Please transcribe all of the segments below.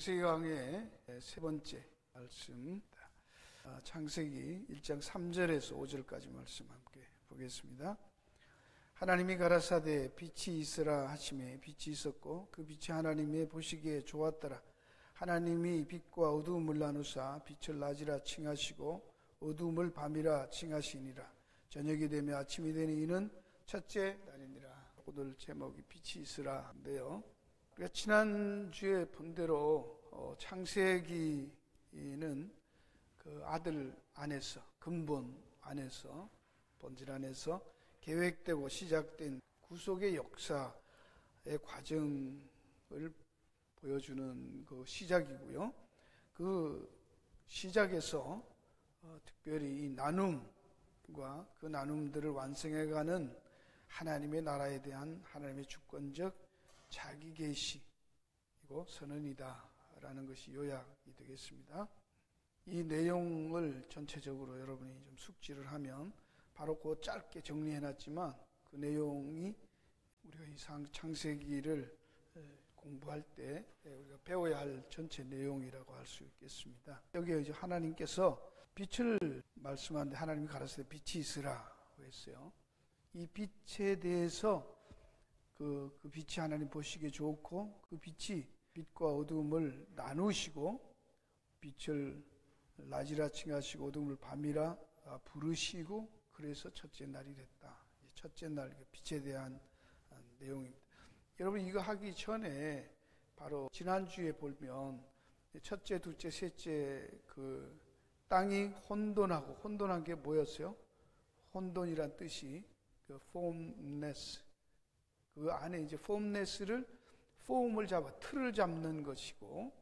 창세기 강의 세 번째 말씀, 창세기 1장 3절에서 5절까지 말씀 함께 보겠습니다. 하나님이 가라사대 빛이 있으라 하시매 빛이 있었고 그 빛이 하나님의 보시기에 좋았더라. 하나님이 빛과 어두움을 나누사 빛을 낮이라 칭하시고 어두움을 밤이라 칭하시니라. 저녁이 되며 아침이 되니 이는 첫째 날이니라. 오늘 제목이 빛이 있으라인데요. 우리가 지난주에 본 대로 창세기는 그 아들 안에서, 근본 안에서, 본질 안에서 계획되고 시작된 구속의 역사의 과정을 보여주는 그 시작이고요. 그 시작에서 특별히 이 나눔과 그 나눔들을 완성해가는 하나님의 나라에 대한 하나님의 주권적 자기 계시이고 선언이다라는 것이 요약이 되겠습니다. 이 내용을 전체적으로 여러분이 좀 숙지를 하면 바로 그 짧게 정리해놨지만 그 내용이 우리가 이 창세기를 공부할 때 우리가 배워야 할 전체 내용이라고 할 수 있겠습니다. 여기에 이제 하나님께서 빛을 말씀하는데 하나님이 가라사대 빛이 있으라고 했어요. 이 빛에 대해서 그 빛이 하나님 보시기에 좋고 그 빛이 빛과 어두움을 나누시고 빛을 낮이라 칭하시고 어두움을 밤이라 부르시고 그래서 첫째 날이 됐다. 첫째 날 빛에 대한 내용입니다. 여러분 이거 하기 전에 바로 지난주에 보면 첫째, 둘째, 셋째 그 땅이 혼돈하고 혼돈한 게 뭐였어요? 혼돈이란 뜻이 그 formless 그 안에 이제 formless를 폼을 잡아 틀을 잡는 것이고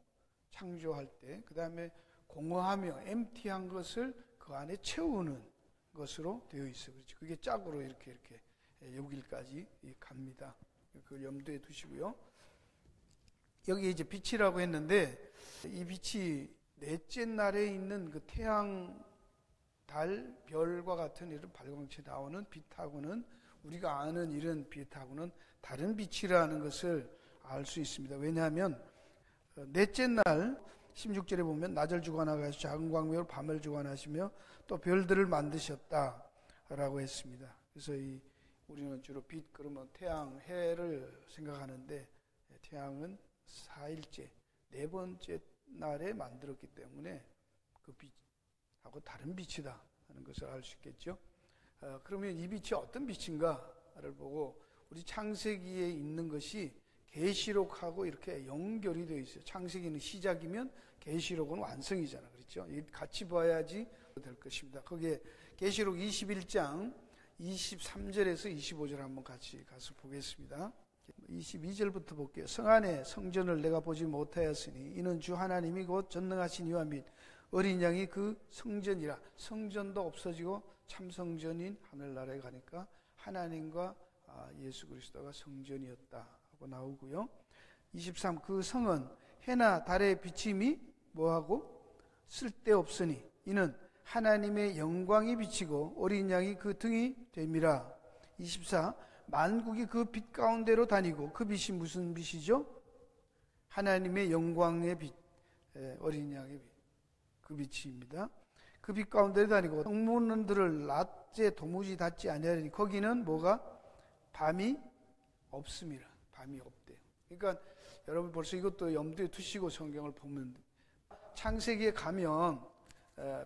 창조할 때 그 다음에 공허하며 empty한 것을 그 안에 채우는 것으로 되어 있어요. 그렇죠? 그게 짝으로 이렇게 여기까지 갑니다. 그걸 염두에 두시고요. 여기 이제 빛이라고 했는데 이 빛이 넷째 날에 있는 그 태양, 달, 별과 같은 이런 발광체 나오는 빛하고는 우리가 아는 이런 빛하고는 다른 빛이라는 것을 알 수 있습니다. 왜냐하면 넷째 날 16절에 보면 낮을 주관하시고 작은 광명으로 밤을 주관하시며 또 별들을 만드셨다라고 했습니다. 그래서 우리는 주로 빛 그러면 태양, 해를 생각하는데 태양은 4일째, 네 번째 날에 만들었기 때문에 그 빛하고 다른 빛이다 하는 것을 알 수 있겠죠. 그러면 이 빛이 어떤 빛인가를 보고 우리 창세기에 있는 것이 계시록하고 이렇게 연결이 되어 있어요. 창세기는 시작이면 계시록은 완성이잖아. 그렇죠? 같이 봐야지 될 것입니다. 거기에 계시록 21장 23절에서 25절 한번 같이 가서 보겠습니다. 22절부터 볼게요. 성 안에 성전을 내가 보지 못하였으니 이는 주 하나님이 곧 전능하신 이와 및 어린 양이 그 성전이라. 성전도 없어지고 참성전인 하늘나라에 가니까 하나님과 예수 그리스도가 성전이었다 하고 나오고요. 23 그 성은 해나 달의 비침이 뭐하고 쓸데없으니 이는 하나님의 영광이 비치고 어린 양이 그 등이 됨이라. 24 만국이 그 빛 가운데로 다니고 그 빛이 무슨 빛이죠? 하나님의 영광의 빛, 어린 양의 빛, 그 빛입니다. 그 빛 가운데로 다니고 성문들을 낮에 도무지 닫지 아니하리니 거기는 뭐가? 밤이 없음이라. 밤이 없대요. 그러니까 여러분 벌써 이것도 염두에 두시고 성경을 보면 창세기에 가면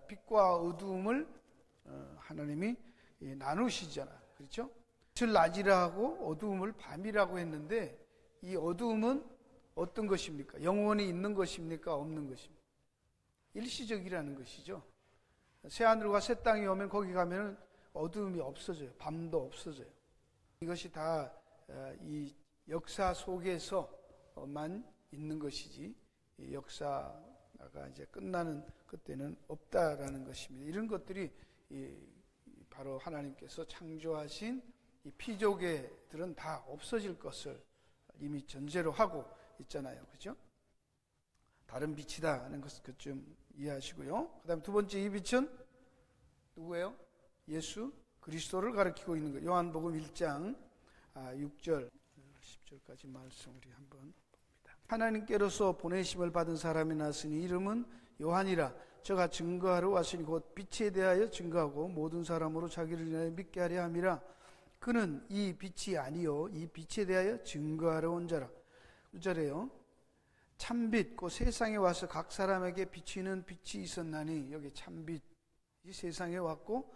빛과 어두움을 하나님이 나누시잖아요. 그렇죠? 빛을 낮이라 하고 어두움을 밤이라고 했는데 이 어두움은 어떤 것입니까? 영원히 있는 것입니까? 없는 것입니까? 일시적이라는 것이죠. 새하늘과 새 땅이 오면 거기 가면 어두움이 없어져요. 밤도 없어져요. 이것이 다 이 역사 속에서만 있는 것이지 이 역사가 이제 끝나는 그때는 없다라는 것입니다. 이런 것들이 바로 하나님께서 창조하신 이 피조계들은 다 없어질 것을 이미 전제로 하고 있잖아요. 그렇죠? 다른 빛이다 하는 것을 좀 이해하시고요. 그 다음에 두 번째 이 빛은 누구예요? 예수 그리스도를 가리키고 있는 거예요. 요한복음 1장 6절 10절까지 말씀 우리 한번 봅니다. 하나님께로서 보내심을 받은 사람이 났으니 이름은 요한이라. 저가 증거하러 왔으니 곧 빛에 대하여 증거하고 모든 사람으로 자기를 인하여 믿게 하려 함이라. 그는 이 빛이 아니요 이 빛에 대하여 증거하러 온 자라. 6절에요. 참빛 곧 세상에 와서 각 사람에게 비치는 빛이 있었나니, 여기 참빛 이 세상에 왔고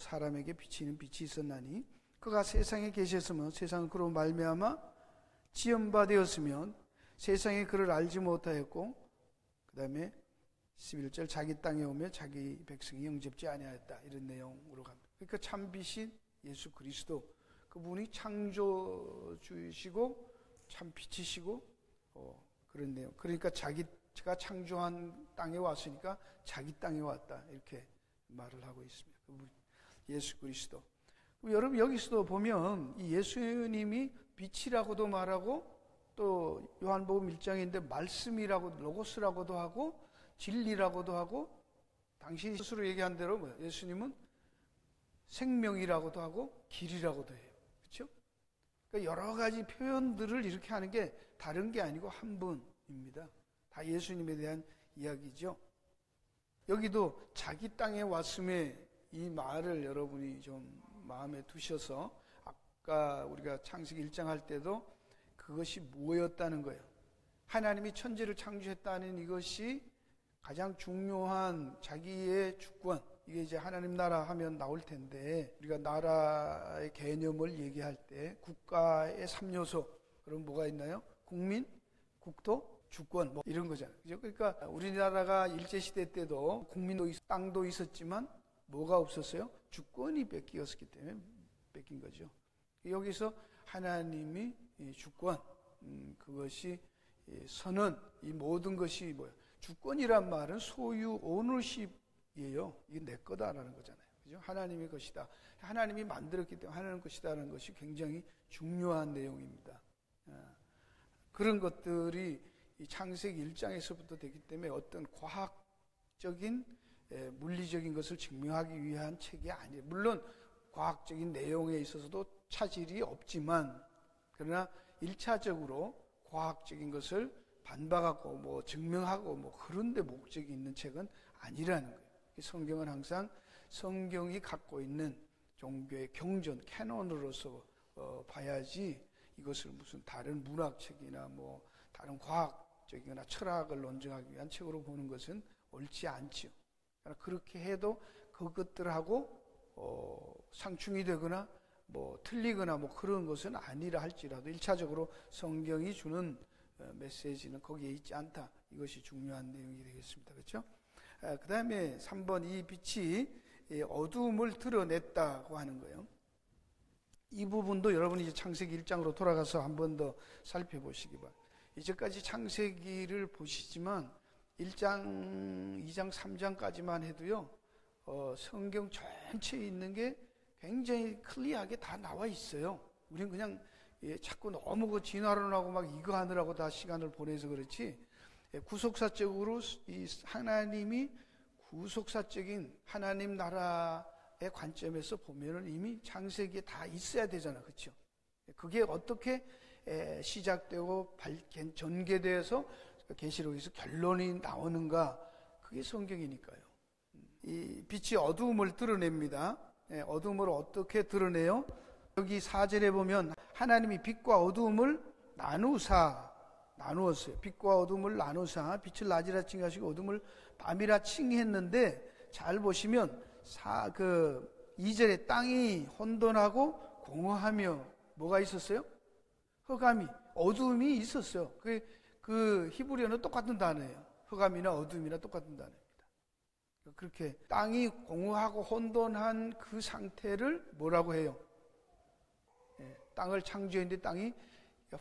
사람에게 비치는 빛이 있었나니 그가 세상에 계셨으면 세상은 그로 말미암아 지연바되었으면 세상에 그를 알지 못하였고, 그 다음에 11절 자기 땅에 오며 자기 백성이 영접지 아니하였다, 이런 내용으로 갑니다. 그러니까 참빛이 예수 그리스도, 그분이 창조주이시고 참빛이시고 그런 내용. 그러니까 자기가 창조한 땅에 왔으니까 자기 땅에 왔다, 이렇게 말을 하고 있습니다. 예수 그리스도. 여러분 여기서도 보면 이 예수님이 빛이라고도 말하고 또 요한복음 1장인데 말씀이라고, 로고스라고도 하고 진리라고도 하고, 당신이 스스로 얘기한 대로 예수님은 생명이라고도 하고 길이라고도 해요. 그렇죠? 그러니까 여러 가지 표현들을 이렇게 하는 게 다른 게 아니고 한 분입니다. 다 예수님에 대한 이야기죠. 여기도 자기 땅에 왔음에 이 말을 여러분이 좀 마음에 두셔서, 아까 우리가 창세기 1장 할 때도 그것이 뭐였다는 거예요. 하나님이 천지를 창조했다는 이것이 가장 중요한 자기의 주권, 이게 이제 하나님 나라 하면 나올 텐데, 우리가 나라의 개념을 얘기할 때 국가의 3요소, 그럼 뭐가 있나요? 국민, 국토, 주권, 뭐 이런 거잖아요. 그죠? 그러니까 우리나라가 일제시대 때도 국민도 땅도 있었지만 뭐가 없었어요? 주권이 뺏기었기 때문에 뺏긴 거죠. 여기서 하나님이 이 주권, 그것이 선언, 이 모든 것이 뭐예요? 주권이란 말은 소유, 오너십이에요. 이게 내 거다라는 거잖아요. 그죠? 하나님의 것이다. 하나님이 만들었기 때문에 하나님 것이다라는 것이 굉장히 중요한 내용입니다. 그런 것들이 이 창세기 1장에서부터 되기 때문에 어떤 과학적인, 물리적인 것을 증명하기 위한 책이 아니에요. 물론 과학적인 내용에 있어서도 차질이 없지만, 그러나 1차적으로 과학적인 것을 반박하고 뭐 증명하고 뭐 그런 데 목적이 있는 책은 아니라는 거예요. 성경은 항상 성경이 갖고 있는 종교의 경전, 캐논으로서 봐야지, 이것을 무슨 다른 문학책이나 뭐 다른 과학적이거나 철학을 논증하기 위한 책으로 보는 것은 옳지 않죠. 그렇게 해도 그것들하고 상충이 되거나 뭐 틀리거나 뭐 그런 것은 아니라 할지라도 1차적으로 성경이 주는 메시지는 거기에 있지 않다. 이것이 중요한 내용이 되겠습니다. 그렇죠? 그 다음에 3번, 이 빛이 어두움을 드러냈다고 하는 거예요. 이 부분도 여러분이 이제 창세기 1장으로 돌아가서 한 번 더 살펴보시기 바랍니다. 이제까지 창세기를 보시지만 1장, 2장, 3장까지만 해도요, 성경 전체에 있는 게 굉장히 클리어하게 다 나와 있어요. 우리는 그냥 자꾸 너무 그 진화론하고 막 이거 하느라고 다 시간을 보내서 그렇지, 구속사적으로 이 하나님이 구속사적인 하나님 나라의 관점에서 보면은 이미 창세기에 다 있어야 되잖아. 그렇죠? 그게 어떻게 시작되고 전개돼서 계시록에서 결론이 나오는가, 그게 성경이니까요. 이 빛이 어두움을 드러냅니다. 어두움을 어떻게 드러내요? 여기 4절에 보면 하나님이 빛과 어두움을 나누었어요. 빛과 어두움을 나누사 빛을 낮이라 칭하시고 어두움을 밤이라 칭했는데, 잘 보시면 2절에 땅이 혼돈하고 공허하며 뭐가 있었어요? 흑암이, 어두움이 있었어요. 그 히브리어는 똑같은 단어예요. 흑암이나 어두움이나 똑같은 단어입니다. 그렇게 땅이 공허하고 혼돈한 그 상태를 뭐라고 해요? 땅을 창조했는데 땅이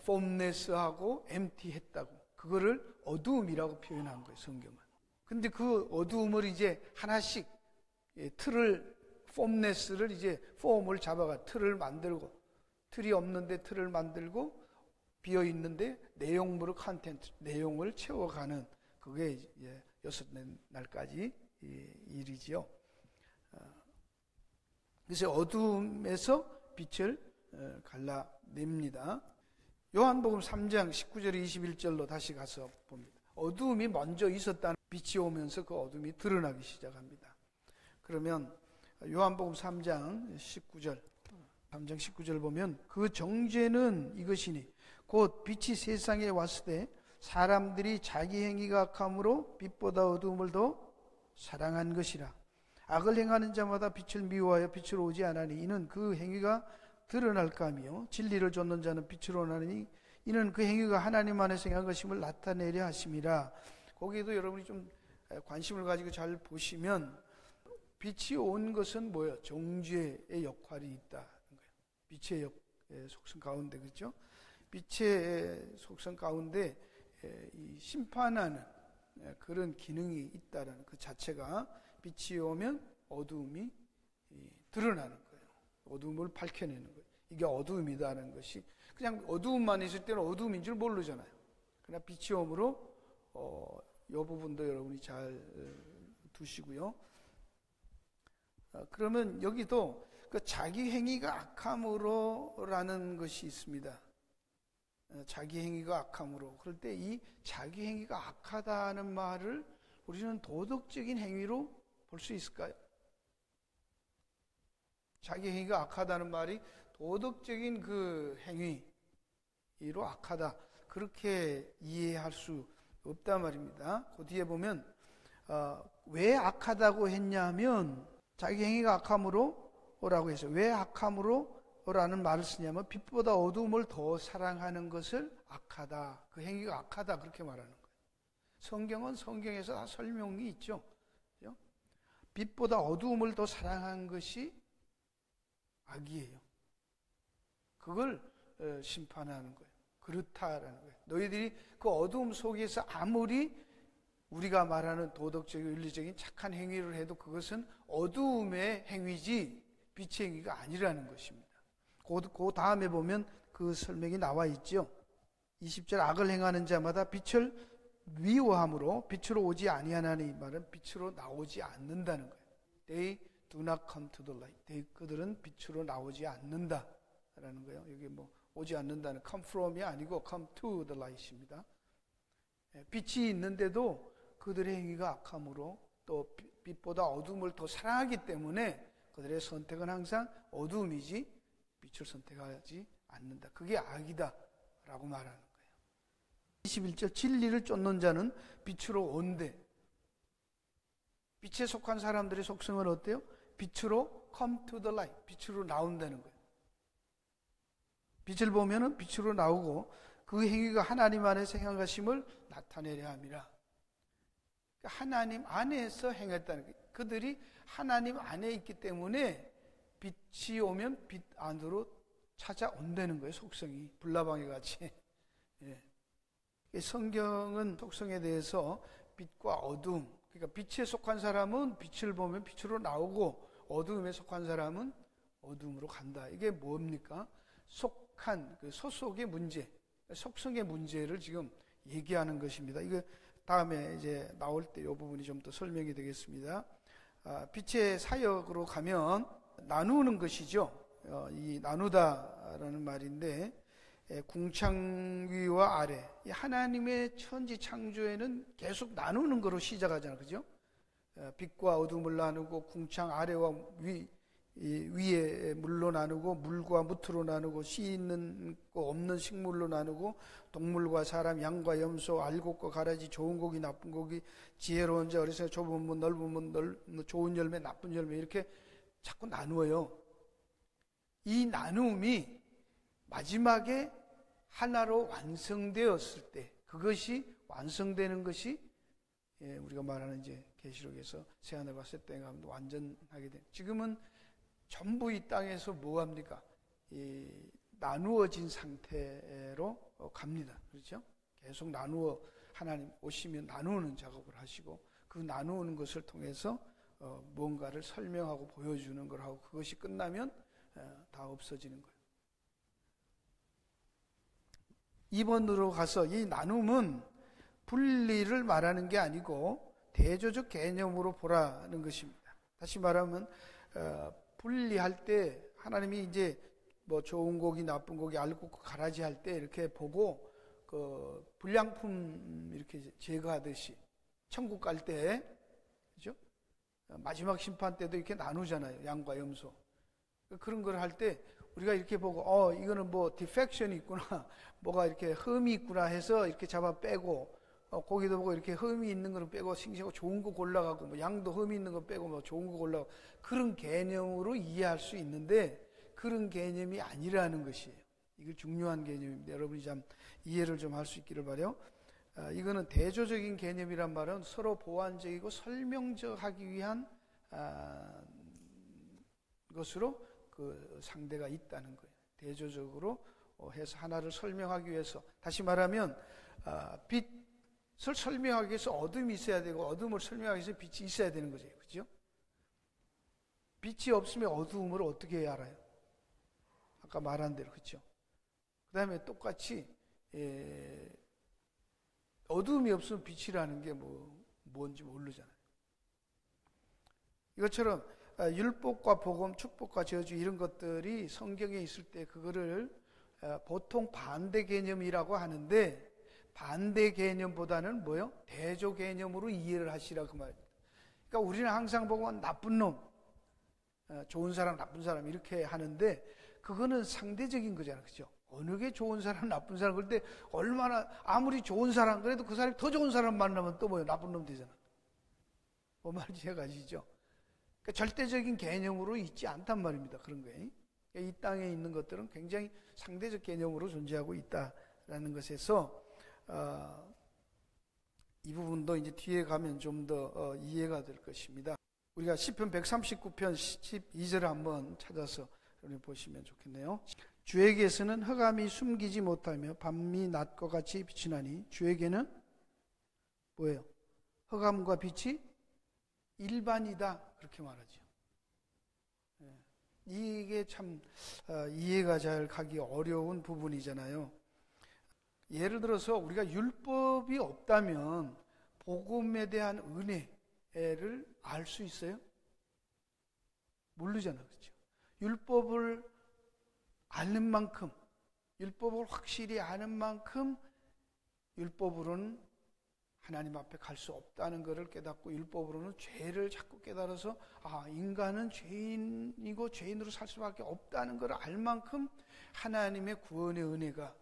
폼레스하고 엠티했다고, 그거를 어두움이라고 표현한 거예요, 성경은. 근데 그 어두움을 이제 하나씩 틀을, 폼레스를 이제 폼을 잡아가 틀을 만들고, 틀이 없는데 틀을 만들고, 비어 있는데 내용물을 컨텐트, 내용을 채워가는, 그게 이제 6날까지 일이지요. 그래서 어두움에서 빛을 갈라냅니다. 요한복음 3장 19절 21절로 다시 가서 봅니다. 어두움이 먼저 있었다는 빛이 오면서 그 어둠이 드러나기 시작합니다. 그러면 요한복음 3장 19절 보면 그 정죄는 이것이니 곧 빛이 세상에 왔을 때 사람들이 자기 행위가 악함으로 빛보다 어두움을 더 사랑한 것이라. 악을 행하는 자마다 빛을 미워하여 빛으로 오지 않으니 이는 그 행위가 드러날까 하며 진리를 좇는 자는 빛으로 나느니 이는 그 행위가 하나님 안에서 행한 것임을 나타내려 하심이라. 거기에도 여러분이 좀 관심을 가지고 잘 보시면 빛이 온 것은 뭐예요? 정죄의 역할이 있다는 거예요. 빛의 속성 가운데, 그렇죠? 빛의 속성 가운데 이 심판하는 그런 기능이 있다는 그 자체가, 빛이 오면 어두움이 드러나는 거예요. 어두움을 밝혀내는 거예요. 이게 어두움이다는 것이, 그냥 어두움만 있을 때는 어두움인 줄 모르잖아요. 그러나 빛이 오므로 이 부분도 여러분이 잘 두시고요. 그러면 여기도 그 자기 행위가 악함으로라는 것이 있습니다. 자기 행위가 악함으로. 그럴 때 이 자기 행위가 악하다는 말을 우리는 도덕적인 행위로 볼 수 있을까요? 자기 행위가 악하다는 말이 도덕적인 그 행위로 악하다, 그렇게 이해할 수 없단 말입니다. 그 뒤에 보면 왜 악하다고 했냐면, 자기 행위가 악함으로 라고 해서 왜 악함으로 라는 말을 쓰냐면 빛보다 어두움을 더 사랑하는 것을 악하다, 그 행위가 악하다, 그렇게 말하는 거예요. 성경은 성경에서 다 설명이 있죠. 그렇죠? 빛보다 어두움을 더 사랑한 것이 악이에요. 그걸 심판하는 거예요. 그렇다라는 거예요. 너희들이 그 어두움 속에서 아무리 우리가 말하는 도덕적인 윤리적인 착한 행위를 해도 그것은 어두움의 행위지 빛의 행위가 아니라는 것입니다. 그 다음에 보면 그 설명이 나와 있죠. 20절 악을 행하는 자마다 빛을 미워함으로 빛으로 오지 아니하나니, 이 말은 빛으로 나오지 않는다는 거예요. They do not come to the light. 그들은 빛으로 나오지 않는다라는 거예요. 여기 뭐 오지 않는다는 come from이 아니고 come to the light입니다. 빛이 있는데도 그들의 행위가 악함으로 또 빛보다 어둠을 더 사랑하기 때문에 그들의 선택은 항상 어두움이지 빛을 선택하지 않는다. 그게 악이다 라고 말하는 거예요. 21절 진리를 쫓는 자는 빛으로 온대. 빛에 속한 사람들의 속성은 어때요? 빛으로 come to the light, 빛으로 나온다는 거예요. 빛을 보면은 빛으로 나오고 그 행위가 하나님 안에서 행한 것임을 나타내려 함이라. 하나님 안에서 행했다는 거예요. 그들이 하나님 안에 있기 때문에 빛이 오면 빛 안으로 찾아온다는 거예요. 속성이 불나방이 같이. 예. 성경은 속성에 대해서 빛과 어둠, 그러니까 빛에 속한 사람은 빛을 보면 빛으로 나오고 어둠에 속한 사람은 어둠으로 간다. 이게 뭡니까? 속한 그 소속의 문제, 속성의 문제를 지금 얘기하는 것입니다. 이거 다음에 이제 나올 때 이 부분이 좀 더 설명이 되겠습니다. 빛의 사역으로 가면 나누는 것이죠. 이 나누다라는 말인데, 궁창 위와 아래, 하나님의 천지 창조에는 계속 나누는 거로 시작하잖아요. 그죠? 빛과 어둠을 나누고, 궁창 아래와 위에 물로 나누고, 물과 무트로 나누고, 씨 있는 거 없는 식물로 나누고, 동물과 사람, 양과 염소, 알곡과 가라지, 좋은 고기, 나쁜 고기, 지혜로운 자, 어리석은 자, 좁은 문, 넓은 문, 좋은 열매, 나쁜 열매, 이렇게 자꾸 나누어요. 이 나눔이 마지막에 하나로 완성되었을 때, 그것이 완성되는 것이 우리가 말하는 이제 계시록에서 새하늘과 새 땅이 완전하게 된. 지금은 전부 이 땅에서 뭐 합니까? 이 나누어진 상태로 갑니다. 그렇죠? 계속 나누어, 하나님 오시면 나누는 작업을 하시고, 그 나누는 것을 통해서 무언가를 설명하고 보여주는 걸 하고, 그것이 끝나면 다 없어지는 거예요. 2번으로 가서 이 나눔은 분리를 말하는 게 아니고 대조적 개념으로 보라는 것입니다. 다시 말하면 분리할 때 하나님이 이제 뭐 좋은 고기, 나쁜 고기, 알고 가라지 할 때 이렇게 보고 그 불량품 이렇게 제거하듯이 천국 갈 때, 그죠? 마지막 심판 때도 이렇게 나누잖아요. 양과 염소. 그런 걸 할 때 우리가 이렇게 보고 이거는 뭐 디펙션이 있구나, 뭐가 이렇게 흠이 있구나 해서 이렇게 잡아 빼고, 고기도 보고 이렇게 흠이 있는 거는 빼고 싱싱하고 좋은 거 골라가고, 뭐 양도 흠이 있는 거 빼고 뭐 좋은 거 골라가고, 그런 개념으로 이해할 수 있는데 그런 개념이 아니라는 것이에요. 이거 중요한 개념입니다. 여러분이 참 이해를 좀 할 수 있기를 바라요. 이거는 대조적인 개념이란 말은 서로 보완적이고 설명적하기 위한 것으로 그 상대가 있다는 거예요. 대조적으로 해서 하나를 설명하기 위해서, 다시 말하면 빛을 설명하기 위해서 어둠이 있어야 되고, 어둠을 설명하기 위해서 빛이 있어야 되는 거죠. 그렇죠? 빛이 없으면 어두움을 어떻게 알아요? 아까 말한 대로. 그렇죠? 그 다음에 똑같이 어두움이 없으면 빛이라는 게 뭔지 모르잖아요. 이것처럼 율법과 복음, 축복과 저주 이런 것들이 성경에 있을 때 그거를 보통 반대 개념이라고 하는데, 반대 개념보다는 뭐요? 대조 개념으로 이해를 하시라 그 말입니다. 그러니까 우리는 항상 보면 나쁜 놈, 좋은 사람, 나쁜 사람 이렇게 하는데 그거는 상대적인 거잖아요. 그죠? 어느 게 좋은 사람, 나쁜 사람. 그런데 얼마나 아무리 좋은 사람 그래도 그 사람이 더 좋은 사람 만나면 또 뭐예요? 나쁜 놈 되잖아. 뭐 말인지 이해가 가시죠? 그러니까 절대적인 개념으로 있지 않단 말입니다. 그런 거예요. 그러니까 이 땅에 있는 것들은 굉장히 상대적 개념으로 존재하고 있다라는 것에서 이 부분도 이제 뒤에 가면 좀 더 이해가 될 것입니다. 우리가 시편 139편 12절을 한번 찾아서 여러분이 보시면 좋겠네요. 주에게서는 흑암이 숨기지 못하며 밤이 낮과 같이 비치나니 주에게는 뭐예요? 흑암과 빛이 일반이다, 그렇게 말하죠. 이게 참 이해가 잘 가기 어려운 부분이잖아요. 예를 들어서 우리가 율법이 없다면 복음에 대한 은혜를 알 수 있어요? 모르잖아요. 그렇죠? 율법을 아는 만큼, 율법을 확실히 아는 만큼 율법으로는 하나님 앞에 갈 수 없다는 것을 깨닫고, 율법으로는 죄를 자꾸 깨달아서 인간은 죄인이고 죄인으로 살 수밖에 없다는 것을 알 만큼 하나님의 구원의 은혜가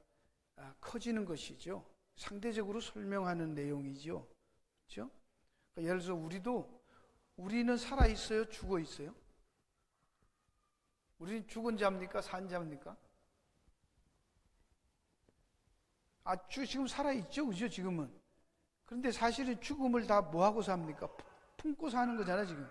커지는 것이죠. 상대적으로 설명하는 내용이죠. 그렇죠? 그러니까 예를 들어서 우리는 살아 있어요? 죽어 있어요? 우리는 죽은 자입니까? 산 자입니까? 지금 살아 있죠, 그죠? 지금은. 그런데 사실은 죽음을 다 뭐하고 삽니까? 품고 사는 거잖아, 지금.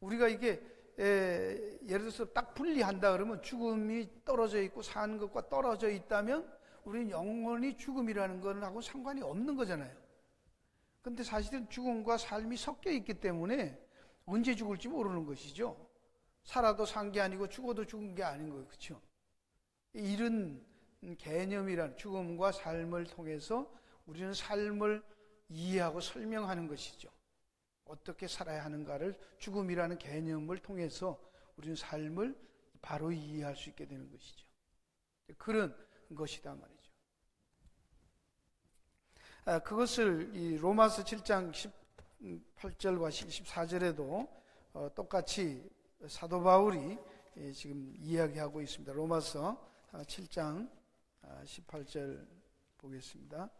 우리가 이게 예를 들어서 딱 분리한다 그러면 죽음이 떨어져 있고 사는 것과 떨어져 있다면 우리는 영원히 죽음이라는 거하고 상관이 없는 거잖아요. 그런데 사실은 죽음과 삶이 섞여 있기 때문에 언제 죽을지 모르는 것이죠. 살아도 산 게 아니고 죽어도 죽은 게 아닌 거예요. 그렇죠? 이런 개념이란, 죽음과 삶을 통해서 우리는 삶을 이해하고 설명하는 것이죠. 어떻게 살아야 하는가를 죽음이라는 개념을 통해서 우리는 삶을 바로 이해할 수 있게 되는 것이죠. 그런 것이다 말이죠. 그것을 이 로마서 7장 18절과 14절에도 똑같이 사도 바울이 지금 이야기하고 있습니다. 로마서 7장 18절 보겠습니다.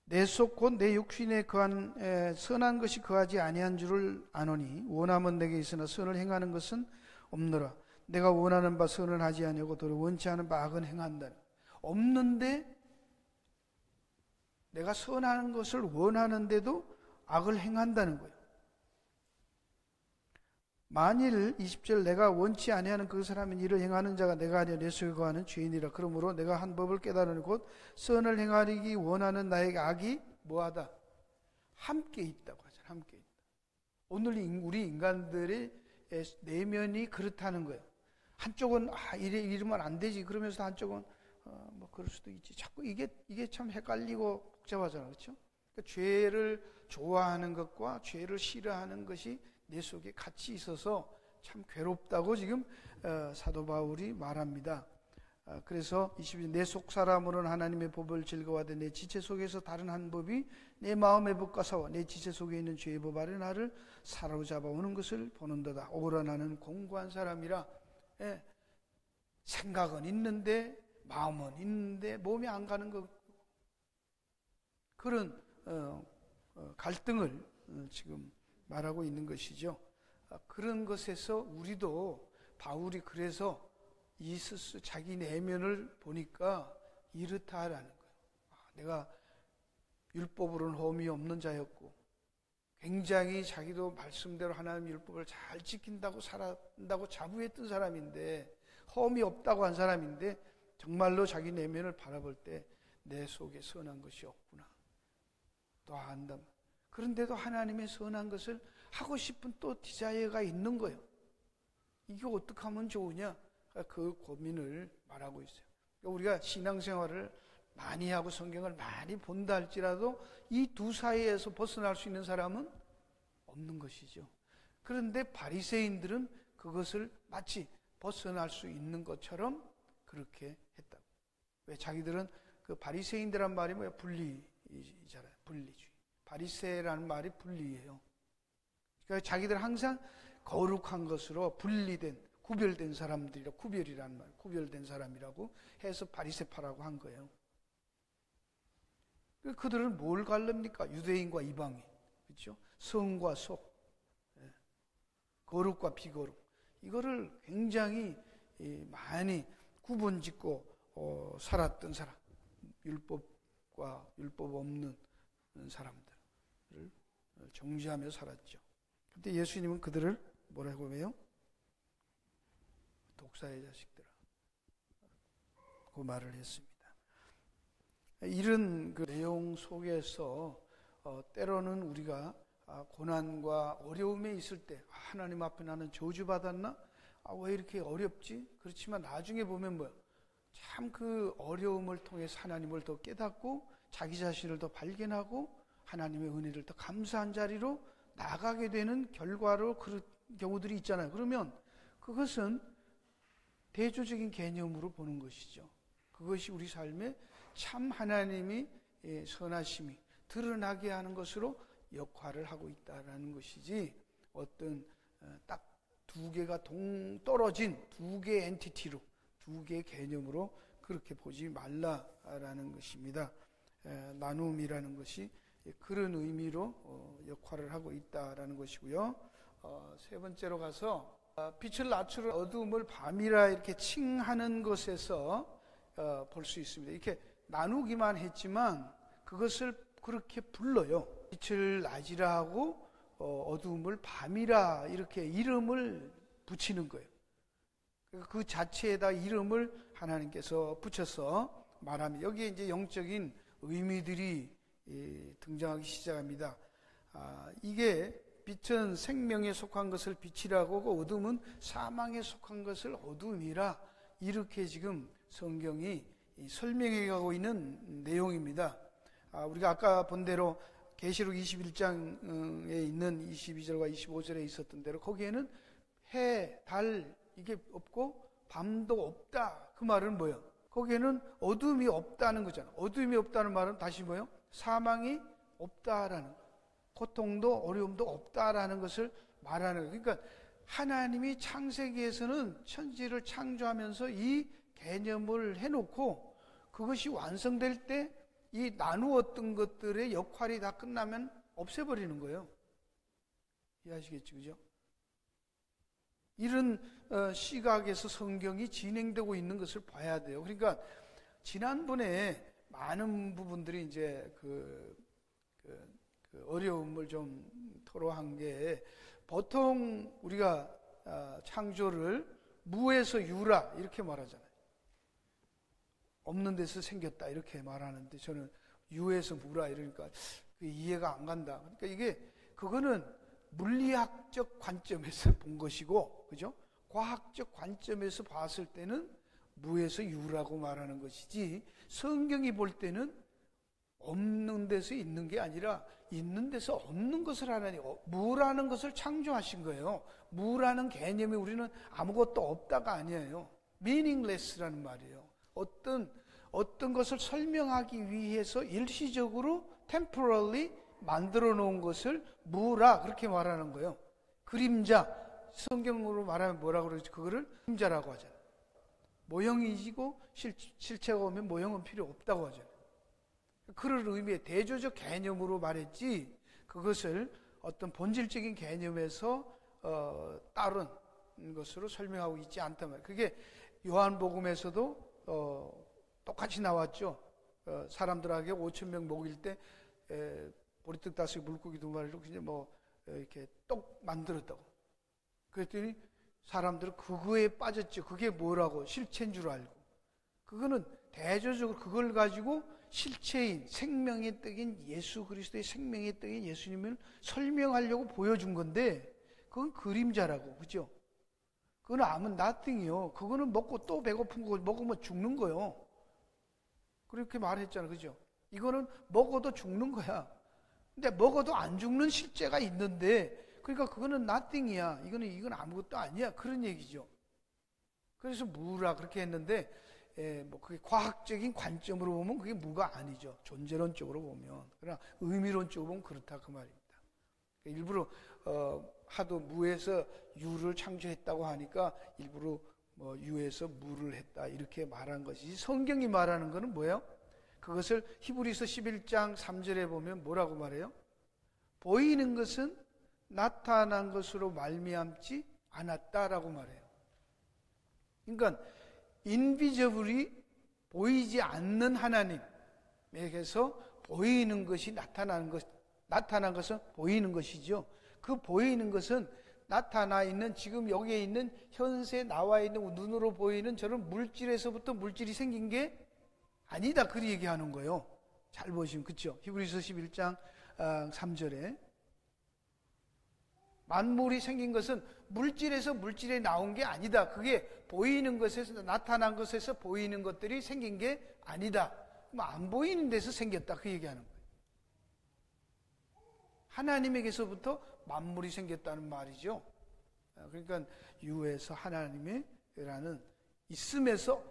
내 속 곧 내 육신에 거한 선한 것이 거하지 아니한 줄을 아노니 원함은 내게 있으나 선을 행하는 것은 없노라. 내가 원하는 바 선을 하지 아니하고 도리어 원치 않은 바 악은 행한다. 없는데 내가 선하는 것을 원하는데도 악을 행한다는 거예요. 만일 20절 내가 원치 아니하는 그 사람인 일을 행하는 자가 내가 아니라 내 속에 거하는 죄인이라. 그러므로 내가 한 법을 깨달으니 곧 선을 행하기 원하는 나에게 악이 뭐하다? 함께 있다고 하잖아요. 함께 있다. 오늘 우리 인간들의 내면이 그렇다는 거예요. 한쪽은 이러면 안 되지 그러면서 한쪽은 뭐 그럴 수도 있지. 자꾸 이게 참 헷갈리고 복잡하잖아요. 그렇죠? 그러니까 죄를 좋아하는 것과 죄를 싫어하는 것이 내 속에 같이 있어서 참 괴롭다고 지금 사도 바울이 말합니다. 그래서 22절 내 속사람으로는 하나님의 법을 즐거워하되 내 지체 속에서 다른 한 법이 내 마음의 법과 싸워 내 지체 속에 있는 죄의 법 아래 나를 사로잡아오는 것을 보는도다. 오라 나는 공고한 사람이라. 생각은 있는데 마음은 있는데 몸이 안 가는 것, 그런 갈등을 지금 말하고 있는 것이죠. 그런 것에서 우리도 바울이 그래서 이 스스로 자기 내면을 보니까 이렇다라는 거예요. 내가 율법으로는 험이 없는 자였고 굉장히 자기도 말씀대로 하나님 율법을 잘 지킨다고 살아간다고 자부했던 사람인데, 험이 없다고 한 사람인데 정말로 자기 내면을 바라볼 때 내 속에 선한 것이 없구나 또 안다. 그런데도 하나님의 선한 것을 하고 싶은 또 디자이어가 있는 거예요. 이게 어떻게 하면 좋으냐, 그 고민을 말하고 있어요. 우리가 신앙생활을 많이 하고 성경을 많이 본다 할지라도 이 두 사이에서 벗어날 수 있는 사람은 없는 것이죠. 그런데 바리새인들은 그것을 마치 벗어날 수 있는 것처럼 그렇게 했다. 왜? 자기들은 그 바리새인들란 말이 뭐야? 분리잖아요. 분리주의. 바리새라는 말이 분리예요. 그러니까 자기들은 항상 거룩한 것으로 분리된, 구별된 사람들이라, 구별이라는 말, 구별된 사람이라고 해서 바리새파라고 한 거예요. 그들은 뭘 갈릅니까? 유대인과 이방인, 그렇죠? 성과 속, 거룩과 비거룩, 이거를 굉장히 많이 구분짓고 살았던 사람, 율법과 율법 없는 사람들을 정죄하며 살았죠. 그런데 예수님은 그들을 뭐라고 해요? 독사의 자식들아, 그 말을 했습니다. 이런 그 내용 속에서 때로는 우리가 고난과 어려움에 있을 때 하나님 앞에 나는 저주받았나? 왜 이렇게 어렵지? 그렇지만 나중에 보면 뭐야? 참 그 어려움을 통해서 하나님을 더 깨닫고 자기 자신을 더 발견하고 하나님의 은혜를 더 감사한 자리로 나가게 되는 결과로 그런 경우들이 있잖아요. 그러면 그것은 대조적인 개념으로 보는 것이죠. 그것이 우리 삶에 참 하나님이 선하심이 드러나게 하는 것으로 역할을 하고 있다는 것이지, 어떤 딱 두 개가 동떨어진 두 개의 엔티티로, 두 개의 개념으로 그렇게 보지 말라라는 것입니다. 나눔이라는 것이 그런 의미로 역할을 하고 있다라는 것이고요. 세 번째로 가서 빛을 낮추는 어둠을 밤이라 이렇게 칭하는 것에서 볼 수 있습니다. 이렇게 나누기만 했지만 그것을 그렇게 불러요. 빛을 낮이라 하고 어둠을 밤이라 이렇게 이름을 붙이는 거예요. 그 자체에다 이름을 하나님께서 붙여서 말합니다. 여기에 이제 영적인 의미들이 등장하기 시작합니다. 이게 빛은 생명에 속한 것을 빛이라고 하고 어둠은 사망에 속한 것을 어둠이라, 이렇게 지금 성경이 설명해 가고 있는 내용입니다. 우리가 아까 본 대로 계시록 21장에 있는 22절과 25절에 있었던 대로 거기에는 해, 달 이게 없고 밤도 없다. 그 말은 뭐예요? 거기에는 어둠이 없다는 거잖아요. 어둠이 없다는 말은 다시 뭐예요? 사망이 없다라는 거, 고통도 어려움도 없다라는 것을 말하는 거예요. 그러니까 하나님이 창세기에서는 천지를 창조하면서 이 개념을 해놓고 그것이 완성될 때 이 나누었던 것들의 역할이 다 끝나면 없애버리는 거예요. 이해하시겠죠? 그죠? 이런 시각에서 성경이 진행되고 있는 것을 봐야 돼요. 그러니까 지난번에 많은 부분들이 이제 그 어려움을 좀 토로한 게, 보통 우리가 창조를 무에서 유라 이렇게 말하잖아요. 없는 데서 생겼다 이렇게 말하는데, 저는 유에서 무라 이러니까 이해가 안 간다. 그러니까 그거는 물리학적 관점에서 본 것이고, 그죠? 과학적 관점에서 봤을 때는 무에서 유라고 말하는 것이지, 성경이 볼 때는 없는 데서 있는 게 아니라 있는 데서 없는 것을 하나님, 무라는 것을 창조하신 거예요. 무라는 개념이 우리는 아무것도 없다가 아니에요. meaningless라는 말이에요. 어떤 것을 설명하기 위해서 일시적으로 temporarily 만들어 놓은 것을 무라 그렇게 말하는 거예요. 그림자, 성경으로 말하면 뭐라고 그러지? 그거를 그림자라고 하잖아요. 모형이지고 실체가 오면 모형은 필요 없다고 하잖아요. 그런 의미의 대조적 개념으로 말했지 그것을 어떤 본질적인 개념에서 다른 것으로 설명하고 있지 않단 말이에요. 그게 요한복음에서도 똑같이 나왔죠. 사람들에게 5,000명 먹일 때 보리떡 5개 물고기 2마리로 그냥 이렇게 떡 만들었다고. 그랬더니 사람들은 그거에 빠졌죠. 그게 뭐라고? 실체인 줄 알고. 그거는 대조적으로 그걸 가지고 실체인 생명의 떡인 예수 그리스도의 생명의 떡인 예수님을 설명하려고 보여준 건데 그건 그림자라고. 그죠? 그건 아무 nothing이요. 그거는 먹고 또 배고픈 거 먹으면 죽는 거요. 그렇게 말했잖아. 그죠? 이거는 먹어도 죽는 거야. 근데 먹어도 안 죽는 실제가 있는데 그러니까 그거는 nothing이야. 이건 아무것도 아니야. 그런 얘기죠. 그래서 무라 그렇게 했는데 그게 과학적인 관점으로 보면 그게 무가 아니죠. 존재론적으로 보면. 그러나 의미론적으로 보면 그렇다 그 말입니다. 일부러 하도 무에서 유를 창조했다고 하니까 일부러 유에서 무를 했다 이렇게 말한 것이지 성경이 말하는 것은 뭐예요? 그것을 히브리서 11장 3절에 보면 뭐라고 말해요? 보이는 것은 나타난 것으로 말미암지 않았다라고 말해요. 그러니까 인비저블이 보이지 않는 하나님에게서 보이는 것이 나타난 것은 보이는 것이죠. 그 보이는 것은 나타나 있는 지금 여기에 있는 현세 나와 있는 눈으로 보이는 저런 물질에서부터 물질이 생긴 게 아니다. 그 얘기하는 거예요. 잘 보시면 그렇죠. 히브리서 11장 3절에 만물이 생긴 것은 물질에서 물질이 나온 게 아니다. 그게 보이는 것에서 나타난 것에서 보이는 것들이 생긴 게 아니다. 안 보이는 데서 생겼다. 그 얘기하는 거예요. 하나님에게서부터 만물이 생겼다는 말이죠. 그러니까 유에서 하나님이라는 있음에서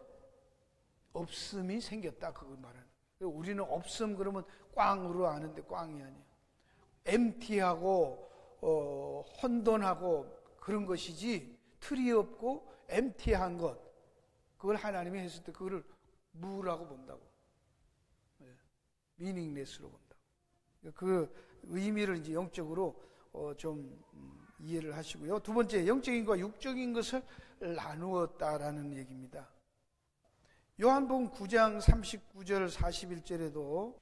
없음이 생겼다. 그걸 말하는 거예요. 우리는 없음 그러면 꽝으로 아는데 꽝이 아니에요. empty하고 혼돈하고 그런 것이지 틀이 없고 empty한 것 그걸 하나님이 했을 때 그거를 무라고 본다고. meaningless로 본다고. 그 의미를 이제 영적으로 좀 이해를 하시고요. 두 번째, 영적인 것과 육적인 것을 나누었다라는 얘기입니다. 요한복음 9장 39절 41절에도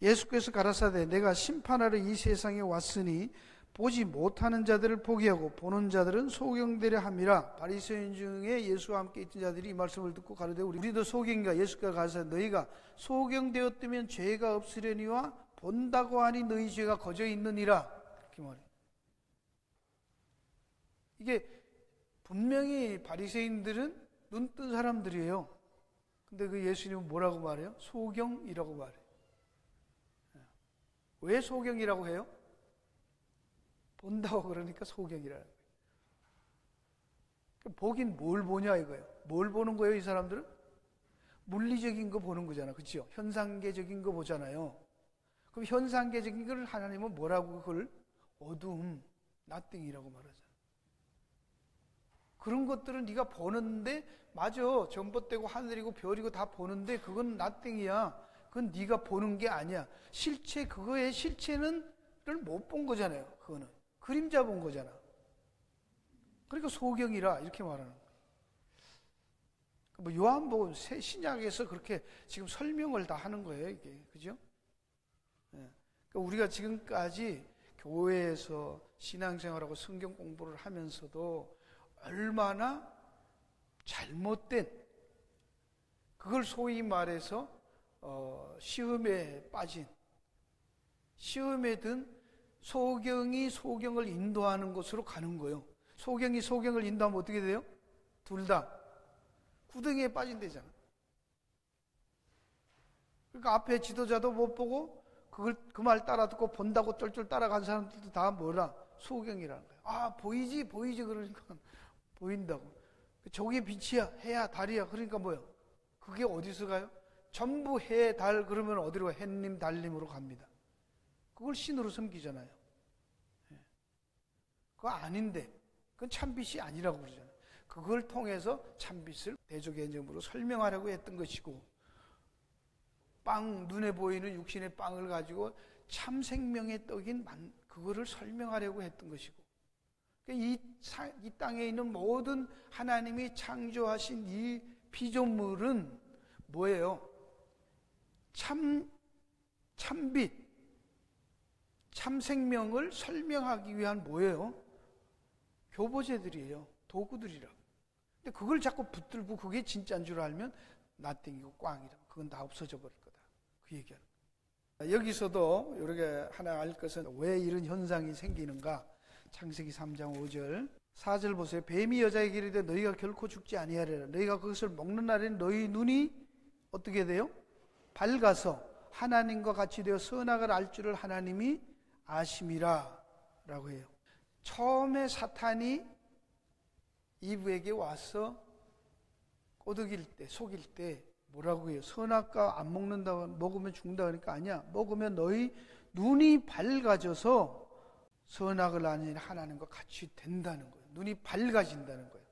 예수께서 가라사대 내가 심판하러 이 세상에 왔으니 보지 못하는 자들을 보게 하고 보는 자들은 소경되려 함이라. 바리새인 중에 예수와 함께 있던 자들이 이 말씀을 듣고 가로되 우리도 소경인가. 예수께서 가라사대 너희가 소경되었다면 죄가 없으려니와 본다고 하니 너희 죄가 거저 있느니라. 이렇게 말해요. 이게 분명히 바리새인들은 눈 뜬 사람들이에요. 근데 그 예수님은 뭐라고 말해요? 소경이라고 말해요. 왜 소경이라고 해요? 본다고 그러니까 소경이라는 거예요. 보긴 뭘 보냐 이거예요. 뭘 보는 거예요, 이 사람들은? 물리적인 거 보는 거잖아. 그렇죠? 현상계적인 거 보잖아요. 그럼 현상계적인 걸 하나님은 뭐라고 그걸 어두움, nothing이라고 말하잖아. 그런 것들은 네가 보는데 맞아. 전봇대고 하늘이고 별이고 다 보는데 그건 nothing이야. 그건 네가 보는 게 아니야. 실체 그거의 실체는 못 본 거잖아요. 그거는 그림자 본 거잖아. 그러니까 소경이라 이렇게 말하는 거예요. 뭐 요한복음 새 신약에서 그렇게 지금 설명을 다 하는 거예요. 이게 그죠? 네. 그러니까 우리가 지금까지 교회에서 신앙생활하고 성경 공부를 하면서도 얼마나 잘못된 그걸 소위 말해서 시험에 빠진 시험에 든 소경이 소경을 인도하는 곳으로 가는 거예요. 소경이 소경을 인도하면 어떻게 돼요? 둘 다 구덩이에 빠진대잖아. 그러니까 앞에 지도자도 못 보고 그걸 그 말 따라 듣고 본다고 쫄쫄 따라간 사람들도 다 뭐라? 소경이라는 거예요. 아, 보이지 그러니까 보인다고. 저게 빛이야, 해야, 달이야. 그러니까 뭐요? 그게 어디서 가요? 전부 해, 달 그러면 어디로 가요? 햇님, 달님으로 갑니다. 그걸 신으로 섬기잖아요. 그거 아닌데, 그건 참빛이 아니라고 그러잖아요. 그걸 통해서 참빛을 대조 개념으로 설명하려고 했던 것이고, 눈에 보이는 육신의 빵을 가지고 참 생명의 떡인 그거를 설명하려고 했던 것이고, 이 땅에 있는 모든 하나님이 창조하신 이 피조물은 뭐예요? 참빛, 참 생명을 설명하기 위한 뭐예요? 교보제들이에요. 도구들이라고. 근데 그걸 자꾸 붙들고 그게 진짜인 줄 알면 나땡이고 꽝이라. 그건 다 없어져 버릴 거다. 그 얘기하는 거예요. 여기서도 이렇게 하나 알 것은 왜 이런 현상이 생기는가? 창세기 3장 5절 4절 보세요. 뱀이 여자에게 이르되 너희가 결코 죽지 아니하리라. 너희가 그것을 먹는 날에는 너희 눈이 어떻게 돼요? 밝아서 하나님과 같이 되어 선악을 알 줄을 하나님이 아심이라 라고 해요. 처음에 사탄이 이브에게 와서 꼬드길 때, 속일 때 뭐라고 해요? 선악과 안 먹는다고, 먹으면 죽는다 그러니까 아니야. 먹으면 너희 눈이 밝아져서 선악을 아는 하나님과 같이 된다는 거예요. 눈이 밝아진다는 거예요.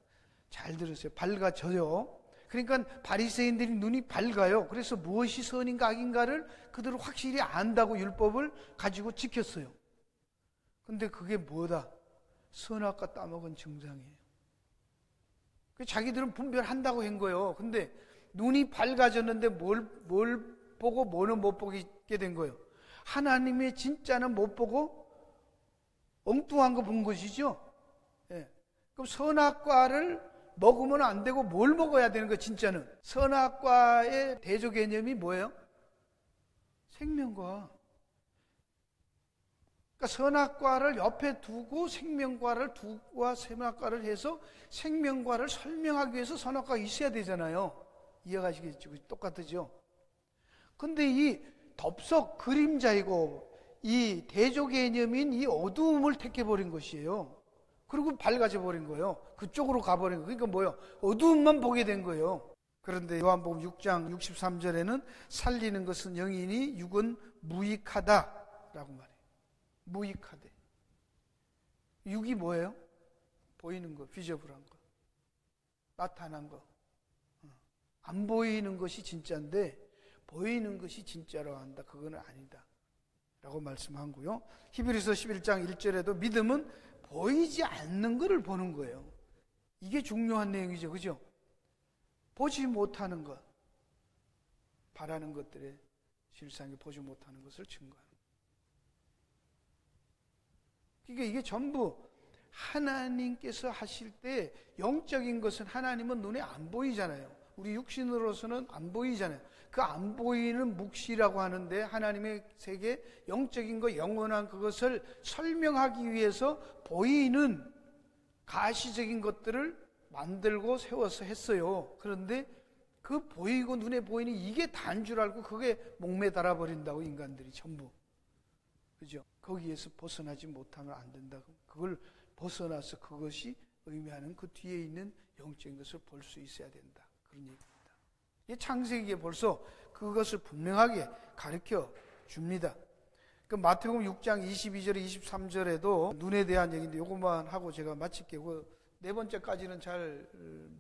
잘 들으세요. 밝아져요. 그러니까 바리새인들이 눈이 밝아요. 그래서 무엇이 선인가 악인가를 그들은 확실히 안다고 율법을 가지고 지켰어요. 근데 그게 뭐다? 선악과 따먹은 증상이에요. 자기들은 분별한다고 한 거예요. 근데 눈이 밝아졌는데 뭘 보고 뭐는 못 보게 된 거예요. 하나님의 진짜는 못 보고 엉뚱한 거 본 것이죠. 예. 그럼 선악과를 먹으면 안 되고 뭘 먹어야 되는 거예요, 진짜는? 선악과의 대조 개념이 뭐예요? 생명과. 그러니까 선악과를 옆에 두고 생명과를 두고 선악과를 해서 생명과를 설명하기 위해서 선악과가 있어야 되잖아요. 이해가시겠죠? 똑같으죠? 근데 이 덥석 그림자이고 이 대조 개념인 이 어두움을 택해버린 것이에요. 그리고 밝아져 버린 거예요. 그쪽으로 가버린 거예요. 그러니까 뭐예요? 어두움만 보게 된 거예요. 그런데 요한복음 6장 63절에는 살리는 것은 영이니 육은 무익하다라고 말해요. 무익하대. 육이 뭐예요? 보이는 거, 비저블한 거, 나타난 거. 안 보이는 것이 진짜인데 보이는 것이 진짜로 한다. 그거는 아니다 라고 말씀한 거요. 히브리서 11장 1절에도 믿음은 보이지 않는 것을 보는 거예요. 이게 중요한 내용이죠. 그죠? 보지 못하는 것, 바라는 것들의 실상이 보지 못하는 것을 증거하는 거예요. 그러니까 이게 전부 하나님께서 하실 때 영적인 것은 하나님은 눈에 안 보이잖아요. 우리 육신으로서는 안 보이잖아요. 그 안 보이는 묵시라고 하는데 하나님의 세계 영적인 것, 영원한 그것을 설명하기 위해서 보이는 가시적인 것들을 만들고 세워서 했어요. 그런데 그 보이고 눈에 보이는 이게 다인 줄 알고 그게 목매달아 버린다고 인간들이 전부. 그죠? 거기에서 벗어나지 못하면 안 된다고. 그걸 벗어나서 그것이 의미하는 그 뒤에 있는 영적인 것을 볼 수 있어야 된다. 그런 얘기입니다. 이 창세기에 벌써 그것을 분명하게 가르쳐 줍니다. 그 마태복음 6장 22절, 23절에도 눈에 대한 얘기인데 요것만 하고 제가 마칠게요. 그 네 번째까지는 잘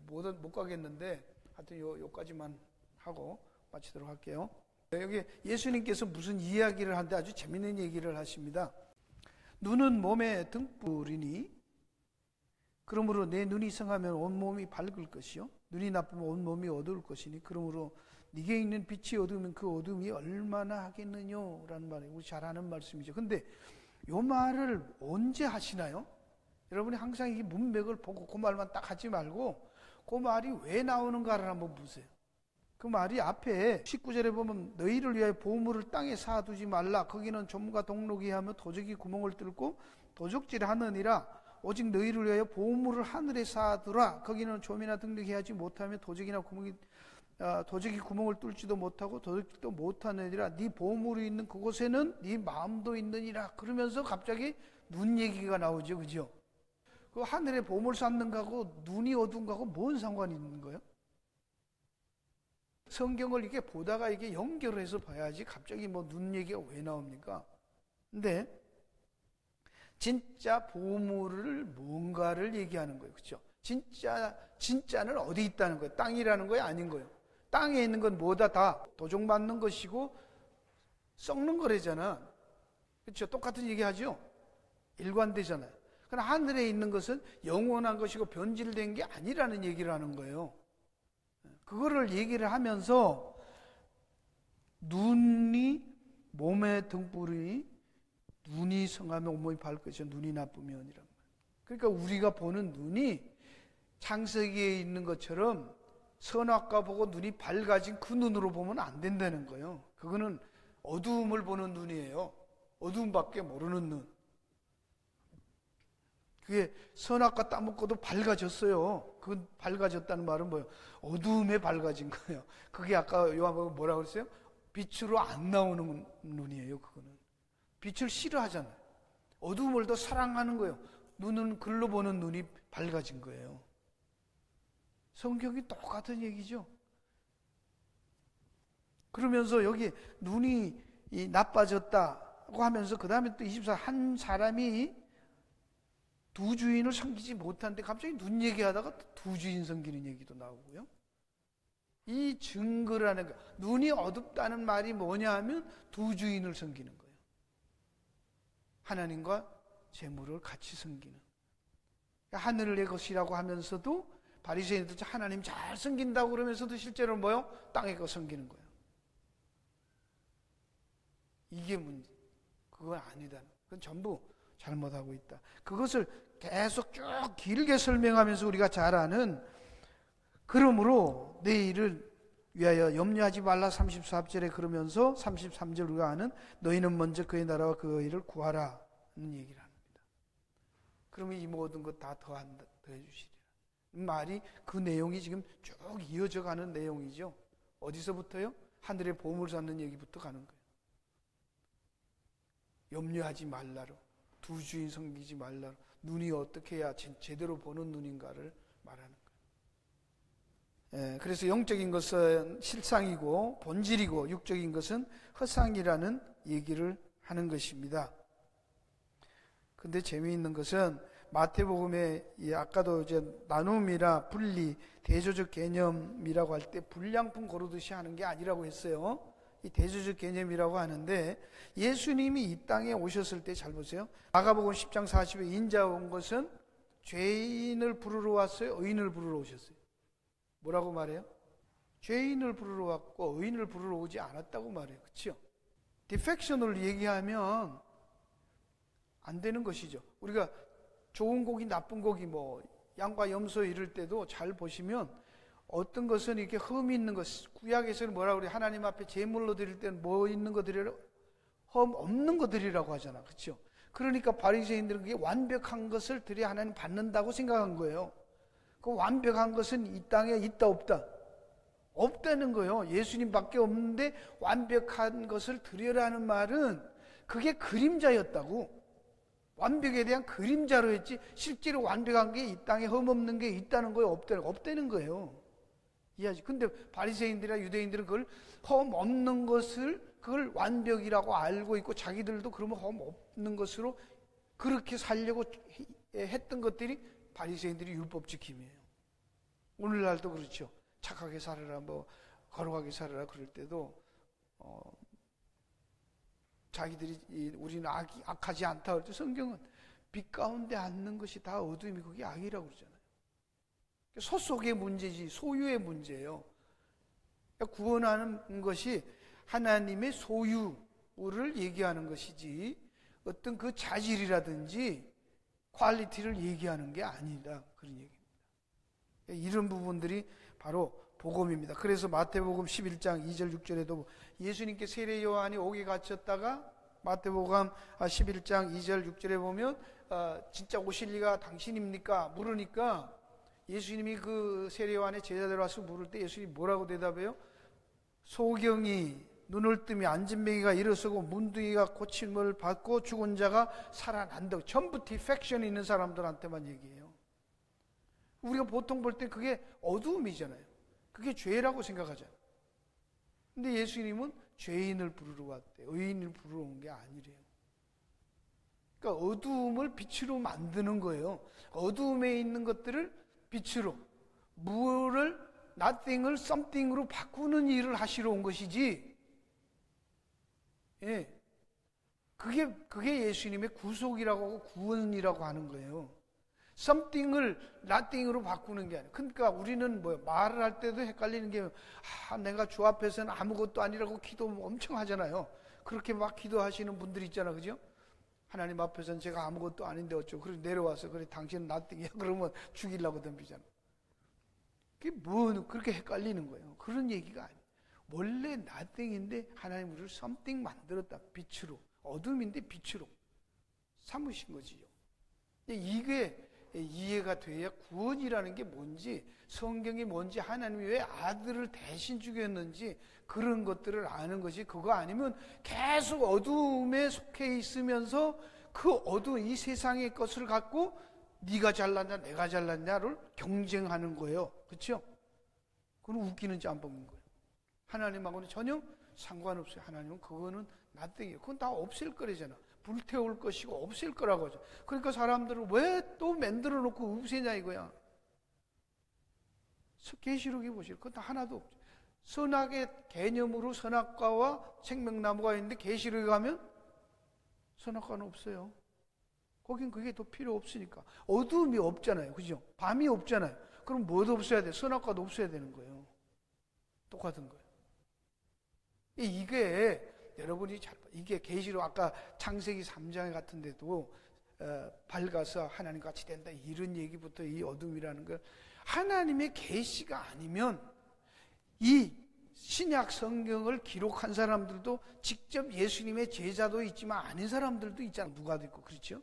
못 가겠는데 하여튼 요까지만 하고 마치도록 할게요. 여기 예수님께서 무슨 이야기를 하는데 아주 재밌는 얘기를 하십니다. 눈은 몸의 등불이니 그러므로 내 눈이 성하면 온몸이 밝을 것이요 눈이 나쁘면 온몸이 어두울 것이니 그러므로 네게 있는 빛이 어두우면 그 어둠이 얼마나 하겠느냐 라는 말이에요. 우리 잘 아는 말씀이죠. 근데 요 말을 언제 하시나요? 여러분이 항상 이 문맥을 보고 그 말만 딱 하지 말고 그 말이 왜 나오는가를 한번 보세요. 그 말이 앞에 19절에 보면 너희를 위하여 보물을 땅에 쌓아두지 말라. 거기는 좀과 동록이 하며 도적이 구멍을 뚫고 도적질하느니라. 오직 너희를 위하여 보물을 하늘에 쌓아두라. 거기는 좀이나 등록이 하지 못하며 도적이나 구멍이 도저히 구멍을 뚫지도 못하고 도둑질도 못하느니라. 네 보물이 있는 그곳에는 네 마음도 있느니라. 그러면서 갑자기 눈 얘기가 나오죠. 그죠? 그 하늘에 보물 쌓는 거하고 눈이 어두운 거하고 뭔 상관이 있는 거예요? 성경을 이렇게 보다가 이게 연결을 해서 봐야지 갑자기 뭐 눈 얘기가 왜 나옵니까? 근데 진짜 보물을 뭔가를 얘기하는 거예요. 그렇죠? 진짜는 어디 있다는 거예요? 땅이라는 거예요? 아닌 거예요? 땅에 있는 건 뭐다? 다 도종받는 것이고 썩는 거래잖아. 그렇죠? 똑같은 얘기 하죠? 일관되잖아요. 그러나 하늘에 있는 것은 영원한 것이고 변질된 게 아니라는 얘기를 하는 거예요. 그거를 얘기를 하면서 눈이 몸의 등불이 눈이 성하면 온몸이 밝을 것이요 눈이 나쁘면이란 말이에요. 그러니까 우리가 보는 눈이 창세기에 있는 것처럼 선악과 보고 눈이 밝아진 그 눈으로 보면 안 된다는 거예요. 그거는 어두움을 보는 눈이에요. 어두움밖에 모르는 눈. 그게 선악과 따먹고도 밝아졌어요. 그 밝아졌다는 말은 뭐예요? 어두움에 밝아진 거예요. 그게 아까 요한복음 뭐라고 그랬어요? 빛으로 안 나오는 눈이에요. 그거는 빛을 싫어하잖아요. 어두움을 더 사랑하는 거예요. 눈은 글로 보는 눈이 밝아진 거예요. 성경이 똑같은 얘기죠. 그러면서 여기 눈이 나빠졌다고 하면서 그 다음에 또 24, 한 사람이 두 주인을 섬기지 못하는데 갑자기 눈 얘기하다가 두 주인 섬기는 얘기도 나오고요. 이 증거라는 거, 눈이 어둡다는 말이 뭐냐 하면 두 주인을 섬기는 거예요. 하나님과 재물을 같이 섬기는. 하늘의 것이라고 하면서도 바리새인들 하나님 잘 섬긴다고 그러면서도 실제로 뭐요? 땅의 것 섬기는 거예요. 이게 문제. 그건 아니다. 그건 전부 잘못하고 있다. 그것을 계속 쭉 길게 설명하면서 우리가 잘 아는, 그러므로 내일을 위하여 염려하지 말라 34절에 그러면서 33절 우리가 아는 너희는 먼저 그의 나라와 그 의를 구하라 는 얘기를 합니다. 그러면 이 모든 것 다 더해 주시리라. 말이 그 내용이 지금 쭉 이어져 가는 내용이죠. 어디서부터요? 하늘에 보물 쌓는 얘기부터 가는 거예요. 염려하지 말라로, 두 주인 섬기지 말라로, 눈이 어떻게 해야 제대로 보는 눈인가를 말하는 거예요. 그래서 영적인 것은 실상이고 본질이고 육적인 것은 허상이라는 얘기를 하는 것입니다. 근데 재미있는 것은 마태복음에 아까도 이제 나눔이라 분리, 대조적 개념이라고 할 때 불량품 고르듯이 하는 게 아니라고 했어요. 이 대조적 개념이라고 하는데 예수님이 이 땅에 오셨을 때 잘 보세요. 마가복음 10장 40에 인자 온 것은 죄인을 부르러 왔어요? 의인을 부르러 오셨어요? 뭐라고 말해요? 죄인을 부르러 왔고 의인을 부르러 오지 않았다고 말해요. 그렇죠? 디펙션을 얘기하면 안 되는 것이죠. 우리가 좋은 고기, 나쁜 고기, 뭐 양과 염소 이럴 때도 잘 보시면 어떤 것은 이렇게 흠이 있는 것, 구약에서는 뭐라고 그래요? 하나님 앞에 제물로 드릴 때는 뭐 있는 거 드리라? 흠 없는 거 드리라고 하잖아. 그렇죠? 그러니까 바리새인들은 그게 완벽한 것을 드려야 하나님 받는다고 생각한 거예요. 그 완벽한 것은 이 땅에 있다 없다? 없다는 거예요. 예수님밖에 없는데 완벽한 것을 드려라는 말은 그게 그림자였다고. 완벽에 대한 그림자로 했지 실제로 완벽한 게 이 땅에 흠없는 게 있다는 거예요? 없다는 거예요. 이해하지? 근데 바리새인들이나 유대인들은 그걸 흠 없는 것을 그걸 완벽이라고 알고 있고 자기들도 그러면 흠 없는 것으로 그렇게 살려고 했던 것들이 바리새인들이 율법 지킴이에요. 오늘날도 그렇죠. 착하게 살아라, 뭐 거룩하게 살아라 그럴 때도 자기들이 우리는 악하지 않다 그럴 때 성경은 빛 가운데 앉는 것이 다 어둠이 그게 악이라고 그러잖아요. 소속의 문제지 소유의 문제예요. 그러니까 구원하는 것이 하나님의 소유를 얘기하는 것이지 어떤 그 자질이라든지 퀄리티를 얘기하는 게 아니다 그런 얘기입니다. 이런 부분들이 바로 복음입니다. 그래서 마태복음 11장 2절 6절에도 예수님께 세례 요한이 옥에 갇혔다가 마태복음 11장 2절 6절에 보면 진짜 오실 리가 당신입니까? 물으니까 예수님이 그 세례요한의 제자들 와서 물을 때 예수님이 뭐라고 대답해요? 소경이 눈을 뜨며 안진뱅이가 일어서고 문둥이가 고침을 받고 죽은 자가 살아난다고. 전부 디펙션이 있는 사람들한테만 얘기해요. 우리가 보통 볼 때 그게 어두움이잖아요. 그게 죄라고 생각하잖아요. 근데 예수님은 죄인을 부르러 왔대. 의인을 부르러 온 게 아니래요. 그러니까 어두움을 빛으로 만드는 거예요. 어두움에 있는 것들을 빛으로, 무를 nothing을 something으로 바꾸는 일을 하시러 온 것이지. 예. 그게 예수님의 구속이라고 하고 구원이라고 하는 거예요. something을 nothing으로 바꾸는 게 아니에요. 그러니까 우리는 말을 할 때도 헷갈리는 게, 내가 주 앞에서는 아무것도 아니라고 기도 엄청 하잖아요. 그렇게 막 기도하시는 분들이 있잖아, 그죠? 하나님 앞에서는 제가 아무것도 아닌데 어쩌고. 그래서 내려와서, 그래, 당신은 nothing이야. 그러면 죽이려고 덤비잖아. 그게 그렇게 헷갈리는 거예요. 그런 얘기가 아니에요. 원래 nothing인데 하나님 우리를 something 만들었다. 빛으로. 어둠인데 빛으로 삼으신 거지요. 이게 이해가 돼야 구원이라는 게 뭔지, 성경이 뭔지, 하나님이 왜 아들을 대신 죽였는지 그런 것들을 아는 것이, 그거 아니면 계속 어두움에 속해 있으면서 그 어두운 이 세상의 것을 갖고 네가 잘났냐 내가 잘났냐를 경쟁하는 거예요. 그렇죠? 그건 웃기는 짬뽕인 거예요. 하나님하고는 전혀 상관없어요. 하나님은 그거는 나땡이에요. 그건 다 없앨 거래잖아. 불태울 것이고 없앨 거라고 하죠. 그러니까 사람들은 왜 또 만들어 놓고 없애냐 이거야. 계시록에 보시면 그건 다 하나도 없죠. 선악의 개념으로 선악과와 생명나무가 있는데 계시록에 가면 선악과는 없어요. 거긴 그게 더 필요 없으니까. 어두움이 없잖아요. 그죠? 밤이 없잖아요. 그럼 뭐도 없어야 돼? 선악과도 없어야 되는 거예요. 똑같은 거예요. 이게 여러분이 이게 계시록 아까 창세기 3장 같은 데도 밝아서 하나님 같이 된다 이런 얘기부터, 이 어둠이라는 걸 하나님의 계시가 아니면, 이 신약 성경을 기록한 사람들도 직접 예수님의 제자도 있지만 아닌 사람들도 있잖아요. 누가도 있고. 그렇죠?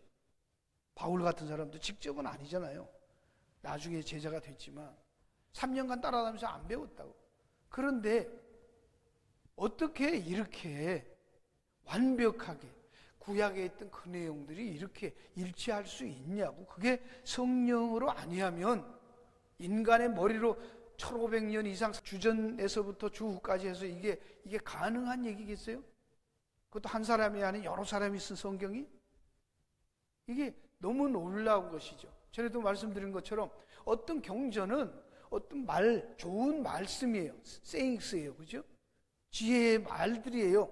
바울 같은 사람도 직접은 아니잖아요. 나중에 제자가 됐지만 3년간 따라다니면서 안 배웠다고. 그런데 어떻게 이렇게 완벽하게 구약에 있던 그 내용들이 이렇게 일치할 수 있냐고. 그게 성령으로 아니하면, 인간의 머리로 1500년 이상 주전에서부터 주후까지 해서 이게 가능한 얘기겠어요? 그것도 한 사람이 아닌 여러 사람이 쓴 성경이? 이게 너무 놀라운 것이죠. 전에도 말씀드린 것처럼 어떤 경전은 어떤 좋은 말씀이에요. sayings,예요. 그죠? 지혜의 말들이에요.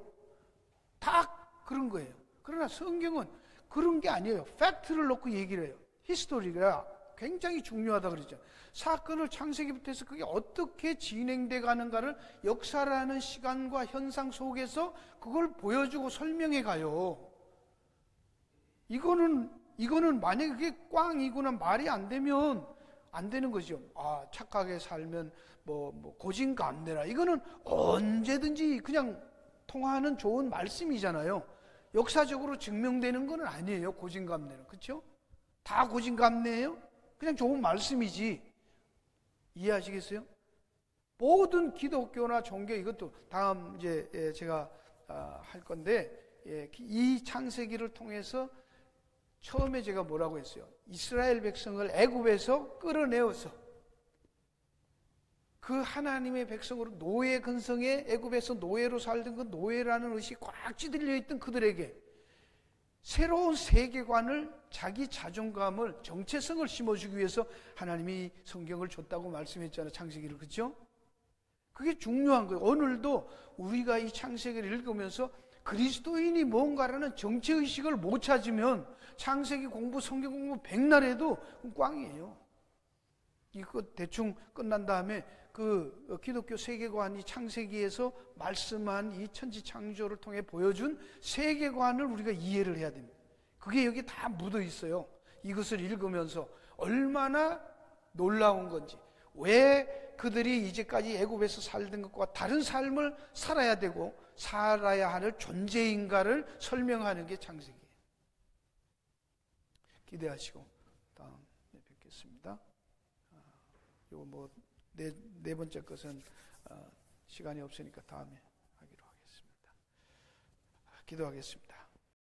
다 그런 거예요. 그러나 성경은 그런 게 아니에요. 팩트를 놓고 얘기를 해요. 히스토리가 굉장히 중요하다 그러죠. 사건을 창세기부터 해서 그게 어떻게 진행돼 가는가를 역사라는 시간과 현상 속에서 그걸 보여주고 설명해 가요. 이거는 만약에 그게 꽝이거나 말이 안 되면 안 되는 거죠. 착하게 살면 고진감내라. 이거는 언제든지 그냥 통하는 좋은 말씀이잖아요. 역사적으로 증명되는 건 아니에요. 고진감내는. 그렇죠? 다 고진감내예요? 그냥 좋은 말씀이지. 이해하시겠어요? 모든 기독교나 종교, 이것도 다음 이제 제가 할 건데, 이 창세기를 통해서 처음에 제가 뭐라고 했어요? 이스라엘 백성을 애굽에서 끌어내어서 그 하나님의 백성으로 노예 근성에, 애굽에서 노예로 살던 그 노예라는 의식이 꽉 찌들려 있던 그들에게 새로운 세계관을, 자기 자존감을, 정체성을 심어주기 위해서 하나님이 성경을 줬다고 말씀했잖아요. 창세기를. 그렇죠? 그게 중요한 거예요. 오늘도 우리가 이 창세기를 읽으면서 그리스도인이 뭔가라는 정체의식을 못 찾으면 창세기 공부, 성경 공부 백날 해도 꽝이에요. 이거 대충 끝난 다음에 그 기독교 세계관이 창세기에서 말씀한 이 천지 창조를 통해 보여준 세계관을 우리가 이해를 해야 됩니다. 그게 여기 다 묻어 있어요. 이것을 읽으면서 얼마나 놀라운 건지, 왜 그들이 이제까지 애굽에서 살던 것과 다른 삶을 살아야 되고 살아야 할 존재인가를 설명하는 게 창세기예요. 기대하시고 다음에 뵙겠습니다. 요 네 번째 것은 시간이 없으니까 다음에 하기로 하겠습니다. 기도하겠습니다.